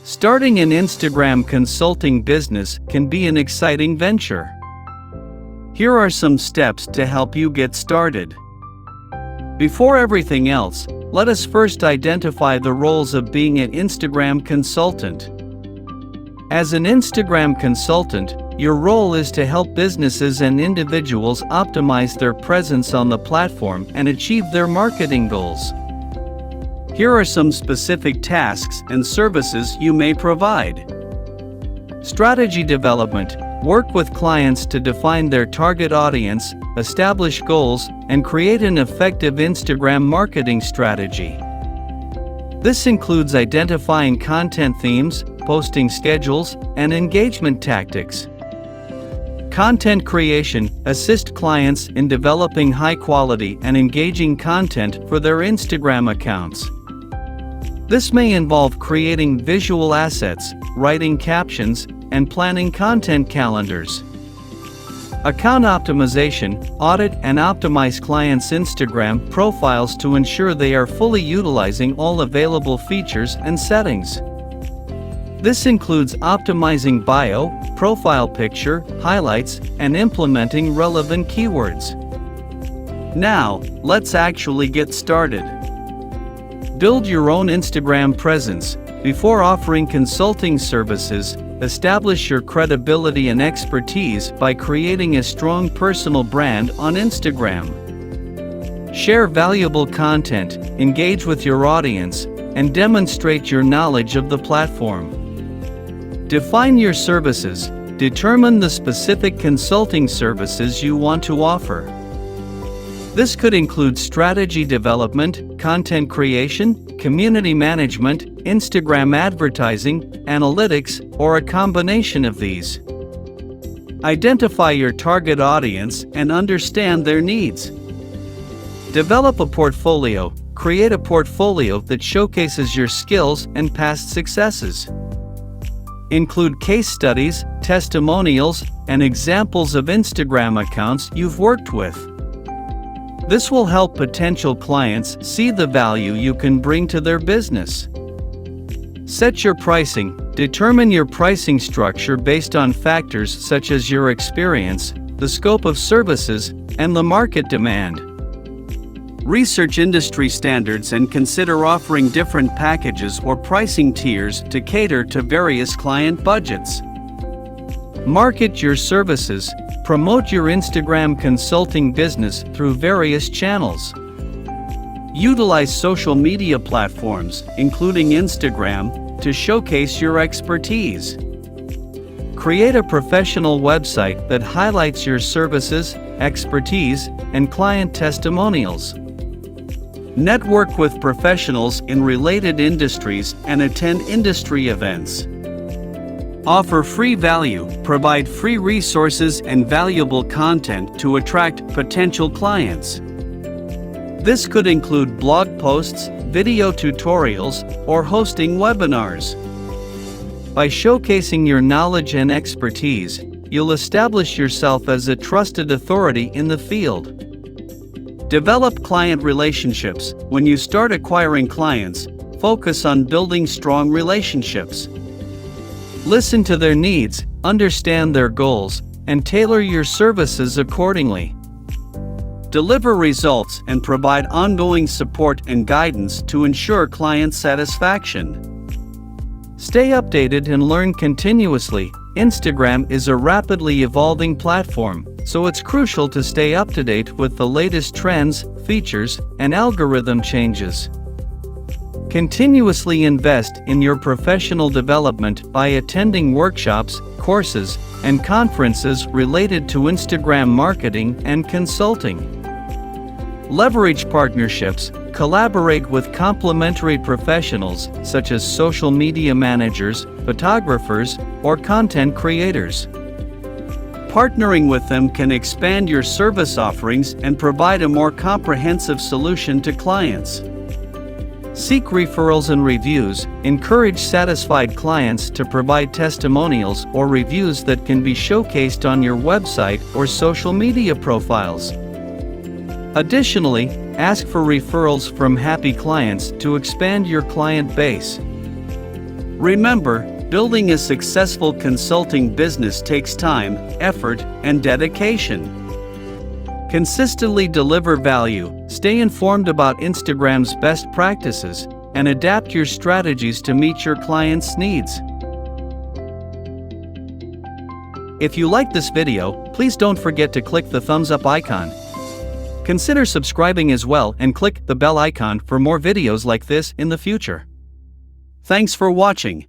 Starting an Instagram consulting business can be an exciting venture. Here are some steps to help you get started. Before everything else, let us first identify the roles of being an Instagram consultant. As an Instagram consultant, your role is to help businesses and individuals optimize their presence on the platform and achieve their marketing goals. Here are some specific tasks and services you may provide. Strategy development. Work with clients to define their target audience, establish goals, and create an effective Instagram marketing strategy. This includes identifying content themes, posting schedules, and engagement tactics. Content creation. Assist clients in developing high-quality and engaging content for their Instagram accounts. This may involve creating visual assets, writing captions, and planning content calendars. Account optimization. Audit and optimize clients' Instagram profiles to ensure they are fully utilizing all available features and settings. This includes optimizing bio, profile picture, highlights, and implementing relevant keywords. Now, let's actually get started. Build your own Instagram presence. Before offering consulting services, establish your credibility and expertise by creating a strong personal brand on Instagram. Share valuable content, engage with your audience, and demonstrate your knowledge of the platform. Define your services. Determine the specific consulting services you want to offer. This could include strategy development, content creation, community management, Instagram advertising, analytics, or a combination of these. Identify your target audience and understand their needs. Develop a portfolio. Create a portfolio that showcases your skills and past successes. Include case studies, testimonials, and examples of Instagram accounts you've worked with. This will help potential clients see the value you can bring to their business. Set your pricing. Determine your pricing structure based on factors such as your experience, the scope of services, and the market demand. Research industry standards and consider offering different packages or pricing tiers to cater to various client budgets. Market your services. Promote your Instagram consulting business through various channels. Utilize social media platforms, including Instagram, to showcase your expertise. Create a professional website that highlights your services, expertise, and client testimonials. Network with professionals in related industries and attend industry events. Offer free value. Provide free resources and valuable content to attract potential clients. This could include blog posts, video tutorials, or hosting webinars. By showcasing your knowledge and expertise, you'll establish yourself as a trusted authority in the field. Develop client relationships. When you start acquiring clients, focus on building strong relationships. Listen to their needs, understand their goals, and tailor your services accordingly. Deliver results and provide ongoing support and guidance to ensure client satisfaction. Stay updated and learn continuously. Instagram is a rapidly evolving platform, so it's crucial to stay up to date with the latest trends, features, and algorithm changes. Continuously invest in your professional development by attending workshops, courses, and conferences related to Instagram marketing and consulting. Leverage partnerships. Collaborate with complementary professionals such as social media managers, photographers, or content creators. Partnering with them can expand your service offerings and provide a more comprehensive solution to clients. Seek referrals and reviews. Encourage satisfied clients to provide testimonials or reviews that can be showcased on your website or social media profiles. Additionally, ask for referrals from happy clients to expand your client base. Remember, building a successful consulting business takes time, effort, and dedication. Consistently deliver value, stay informed about Instagram's best practices, and adapt your strategies to meet your clients' needs. If you like this video, please don't forget to click the thumbs up icon. Consider subscribing as well and click the bell icon for more videos like this in the future. Thanks for watching.